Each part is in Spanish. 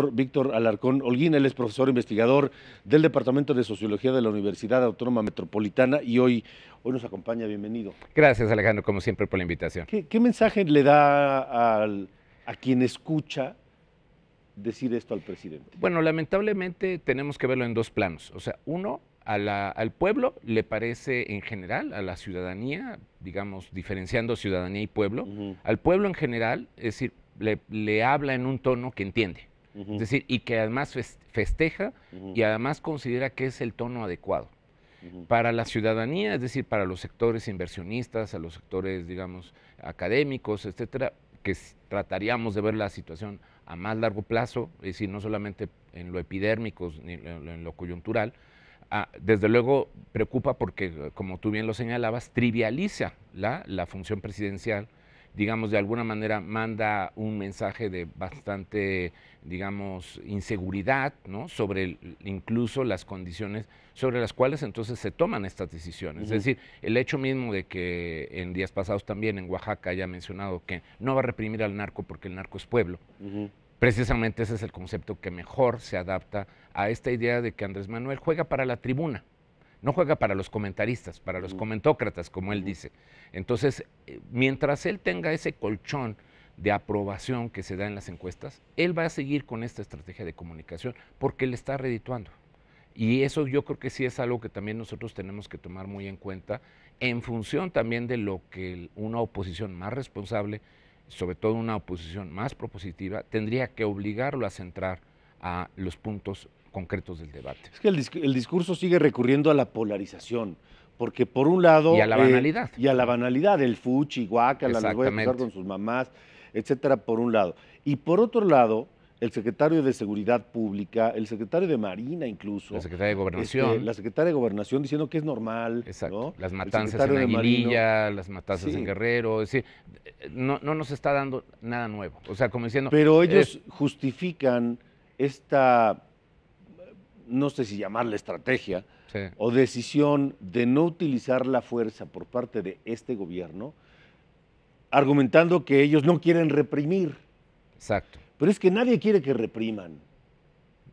Víctor Alarcón Holguín, él es profesor investigador del Departamento de Sociología de la Universidad Autónoma Metropolitana y hoy nos acompaña. Bienvenido. Gracias, Alejandro, como siempre, por la invitación. ¿Qué mensaje le da a quien escucha decir esto al presidente? Bueno, lamentablemente tenemos que verlo en dos planos. O sea, uno, al pueblo le parece en general, a la ciudadanía, digamos, diferenciando ciudadanía y pueblo, al pueblo en general, es decir, le habla en un tono que entiende. Es decir, y que además festeja y además considera que es el tono adecuado. Para la ciudadanía, es decir, para los sectores inversionistas, a los sectores, digamos, académicos, etcétera, que trataríamos de ver la situación a más largo plazo, es decir, no solamente en lo epidérmico ni en lo coyuntural, desde luego preocupa porque, como tú bien lo señalabas, trivializa la función presidencial, digamos, de alguna manera manda un mensaje de bastante, digamos, inseguridad, ¿no? Sobre incluso las condiciones sobre las cuales entonces se toman estas decisiones. Es decir, el hecho mismo de que en días pasados también en Oaxaca haya mencionado que no va a reprimir al narco porque el narco es pueblo, precisamente ese es el concepto que mejor se adapta a esta idea de que Andrés Manuel juega para la tribuna. No juega para los comentaristas, para los comentócratas, como él dice. Entonces, mientras él tenga ese colchón de aprobación que se da en las encuestas, él va a seguir con esta estrategia de comunicación porque le está redituando. Y eso yo creo que sí es algo que también nosotros tenemos que tomar muy en cuenta, en función también de lo que una oposición más responsable, sobre todo una oposición más propositiva, tendría que obligarlo a centrar a los puntos concretos del debate. Es que el discurso sigue recurriendo a la polarización, porque por un lado... Y a la banalidad. Y a la banalidad, el fuchi, guácala, los voy a acusar con sus mamás, etcétera, por un lado. Y por otro lado, el secretario de Seguridad Pública, el secretario de Marina incluso. La secretaria de Gobernación. La secretaria de Gobernación diciendo que es normal. Exacto. ¿No? Las matanzas en Aguililla, las matanzas en Guerrero, es decir, no nos está dando nada nuevo. O sea, como diciendo... Pero ellos justifican esta, no sé si llamarla estrategia, o decisión de no utilizar la fuerza por parte de este gobierno, argumentando que ellos no quieren reprimir. Exacto. Pero es que nadie quiere que repriman.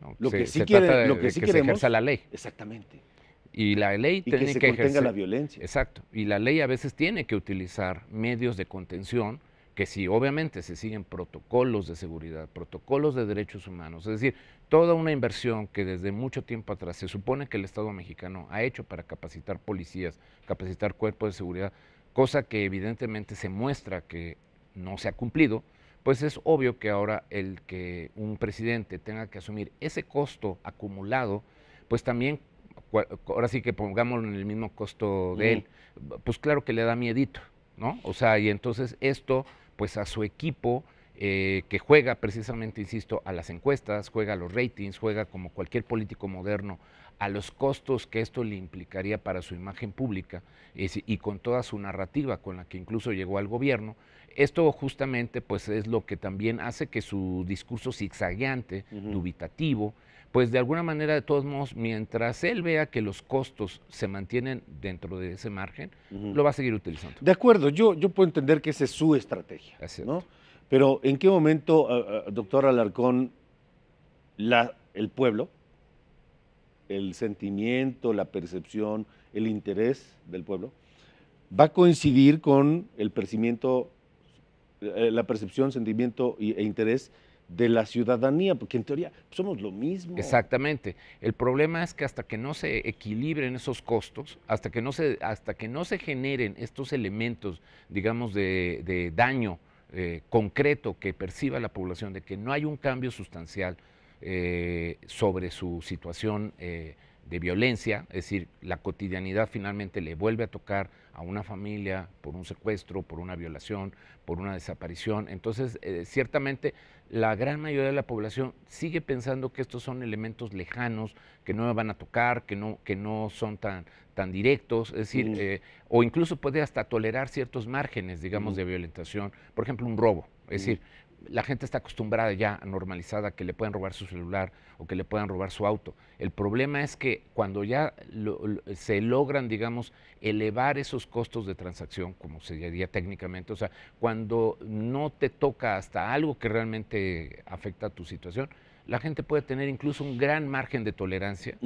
No, lo que sí quiere, lo que sí queremos, se ejerza la ley. Exactamente. Y la ley tiene que contenga la violencia. Exacto. Y la ley a veces tiene que utilizar medios de contención que si obviamente se siguen protocolos de seguridad, protocolos de derechos humanos, es decir, toda una inversión que desde mucho tiempo atrás se supone que el Estado mexicano ha hecho para capacitar policías, capacitar cuerpos de seguridad, cosa que evidentemente se muestra que no se ha cumplido, pues es obvio que ahora el que un presidente tenga que asumir ese costo acumulado, pues también, ahora sí que pongámoslo en el mismo costo de él, pues claro que le da miedito, ¿no? O sea, y entonces esto, pues a su equipo, que juega precisamente, insisto, a las encuestas, juega a los ratings, juega como cualquier político moderno, a los costos que esto le implicaría para su imagen pública y con toda su narrativa con la que incluso llegó al gobierno. Esto justamente pues es lo que también hace que su discurso zigzagueante, dubitativo, pues de alguna manera, de todos modos, mientras él vea que los costos se mantienen dentro de ese margen, lo va a seguir utilizando. De acuerdo, yo puedo entender que esa es su estrategia, ¿no? Pero ¿en qué momento, doctor Alarcón, el pueblo, el sentimiento, la percepción, el interés del pueblo, va a coincidir con el percibimiento, la percepción, sentimiento e interés de la ciudadanía? Porque en teoría somos lo mismo. Exactamente. El problema es que hasta que no se equilibren esos costos, hasta que no se generen estos elementos, digamos, de daño concreto que perciba la población, de que no hay un cambio sustancial sobre su situación de violencia, es decir, la cotidianidad finalmente le vuelve a tocar a una familia por un secuestro, por una violación, por una desaparición. Entonces, ciertamente, la gran mayoría de la población sigue pensando que estos son elementos lejanos, que no me van a tocar, que no son tan directos, es decir, o incluso puede hasta tolerar ciertos márgenes, digamos, de violentación. Por ejemplo, un robo, es decir, la gente está acostumbrada ya, normalizada, que le puedan robar su celular o que le puedan robar su auto. El problema es que cuando ya se logran, digamos, elevar esos costos de transacción, como se diría técnicamente, o sea, cuando no te toca hasta algo que realmente afecta a tu situación, la gente puede tener incluso un gran margen de tolerancia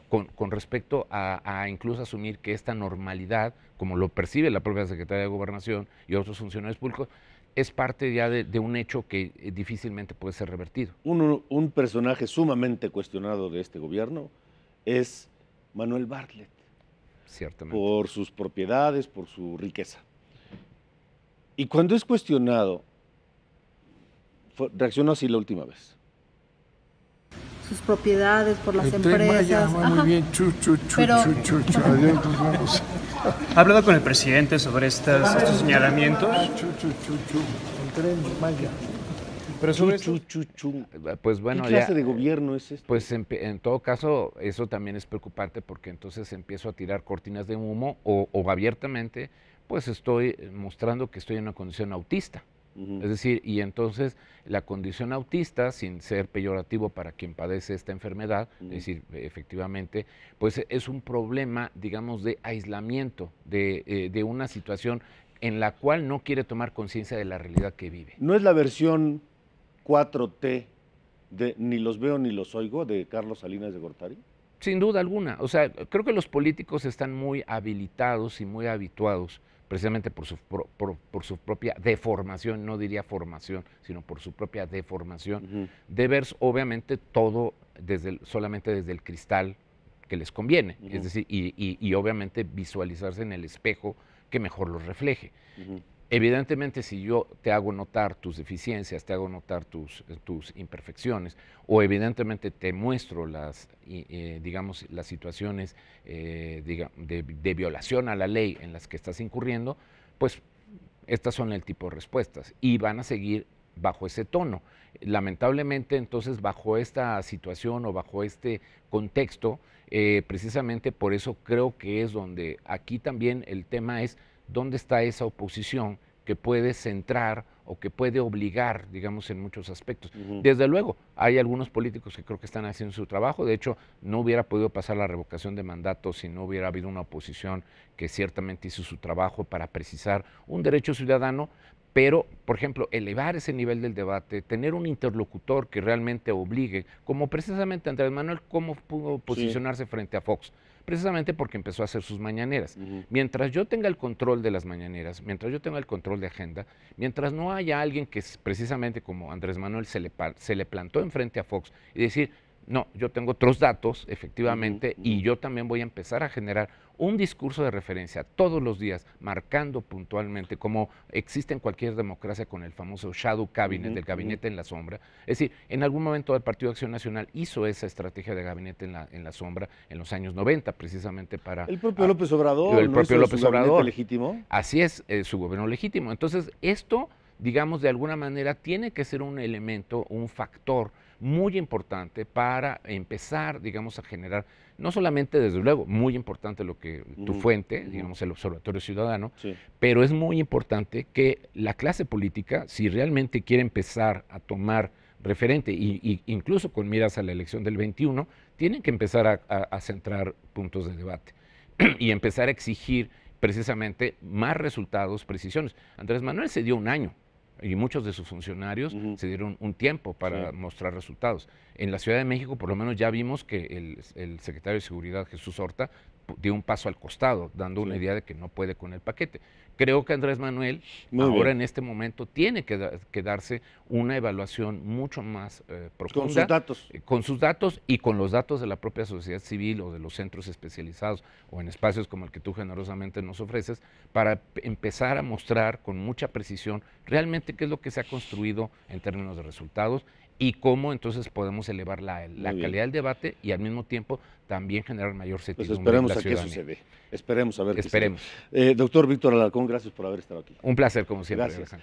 con respecto a incluso asumir que esta normalidad, como lo percibe la propia Secretaría de Gobernación y otros funcionarios públicos, es parte ya de un hecho que difícilmente puede ser revertido. Un personaje sumamente cuestionado de este gobierno es Manuel Bartlett. Ciertamente. Por sus propiedades, por su riqueza. Y cuando es cuestionado, reaccionó así la última vez. Sus propiedades, por las empresas. Muy bien, Adiós, nos vemos. ¿Ha hablado con el presidente sobre estos señalamientos? El Tren Maya. Pero sobre pues bueno, ¿qué clase de gobierno es este? Pues en todo caso, eso también es preocupante porque entonces empiezo a tirar cortinas de humo o abiertamente, pues estoy mostrando que estoy en una condición autista. Es decir, y entonces la condición autista, sin ser peyorativo para quien padece esta enfermedad, es decir, efectivamente, pues es un problema, digamos, de aislamiento, de una situación en la cual no quiere tomar conciencia de la realidad que vive. ¿No es la versión 4T de Ni los veo ni los oigo de Carlos Salinas de Gortari? Sin duda alguna. O sea, creo que los políticos están muy habilitados y muy habituados precisamente por su propia deformación, no diría formación, sino por su propia deformación, de ver obviamente todo solamente desde el cristal que les conviene, es decir, y obviamente visualizarse en el espejo que mejor los refleje. Evidentemente, si yo te hago notar tus deficiencias, te hago notar tus imperfecciones, o evidentemente te muestro digamos, las situaciones de violación a la ley en las que estás incurriendo, pues estas son el tipo de respuestas y van a seguir bajo ese tono. Lamentablemente, entonces, bajo esta situación o bajo este contexto, precisamente por eso creo que es donde aquí también el tema es ¿dónde está esa oposición que puede centrar o que puede obligar, digamos, en muchos aspectos? Desde luego, hay algunos políticos que creo que están haciendo su trabajo. De hecho, no hubiera podido pasar la revocación de mandato si no hubiera habido una oposición que ciertamente hizo su trabajo para precisar un derecho ciudadano, pero, por ejemplo, elevar ese nivel del debate, tener un interlocutor que realmente obligue, como precisamente Andrés Manuel, cómo pudo posicionarse frente a Fox, precisamente porque empezó a hacer sus mañaneras. Mientras yo tenga el control de las mañaneras, mientras yo tenga el control de agenda, mientras no haya alguien que precisamente como Andrés Manuel se le plantó enfrente a Fox y decir, no, yo tengo otros datos, efectivamente, y yo también voy a empezar a generar un discurso de referencia todos los días, marcando puntualmente, como existe en cualquier democracia con el famoso shadow cabinet, del gabinete en la sombra. Es decir, en algún momento el Partido de Acción Nacional hizo esa estrategia de gabinete en la sombra en los años 90, precisamente para... El propio López Obrador, el propio López Obrador. Legítimo. Así es, su gobierno legítimo. Entonces, esto, digamos, de alguna manera tiene que ser un elemento, un factor muy importante para empezar, digamos, a generar, no solamente, desde luego, muy importante lo que tu fuente, digamos, el Observatorio Ciudadano, pero es muy importante que la clase política, si realmente quiere empezar a tomar referente, y incluso con miras a la elección del 21, tienen que empezar a centrar puntos de debate y empezar a exigir precisamente más resultados, precisiones. Andrés Manuel se dio un año, y muchos de sus funcionarios se dieron un tiempo para mostrar resultados. En la Ciudad de México, por lo menos, ya vimos que el secretario de Seguridad, Jesús Horta, dio un paso al costado, dando una idea de que no puede con el paquete. Creo que Andrés Manuel, en este momento, tiene que darse una evaluación mucho más profunda. Con sus datos. Con sus datos y con los datos de la propia sociedad civil o de los centros especializados o en espacios como el que tú generosamente nos ofreces, para empezar a mostrar con mucha precisión realmente qué es lo que se ha construido en términos de resultados y cómo entonces podemos elevar la calidad del debate y al mismo tiempo también generar mayor certidumbre. Pues esperemos a que eso se dé. Esperemos a ver. Esperemos. Doctor Víctor Alarcón, gracias por haber estado aquí. Un placer, como siempre. Gracias.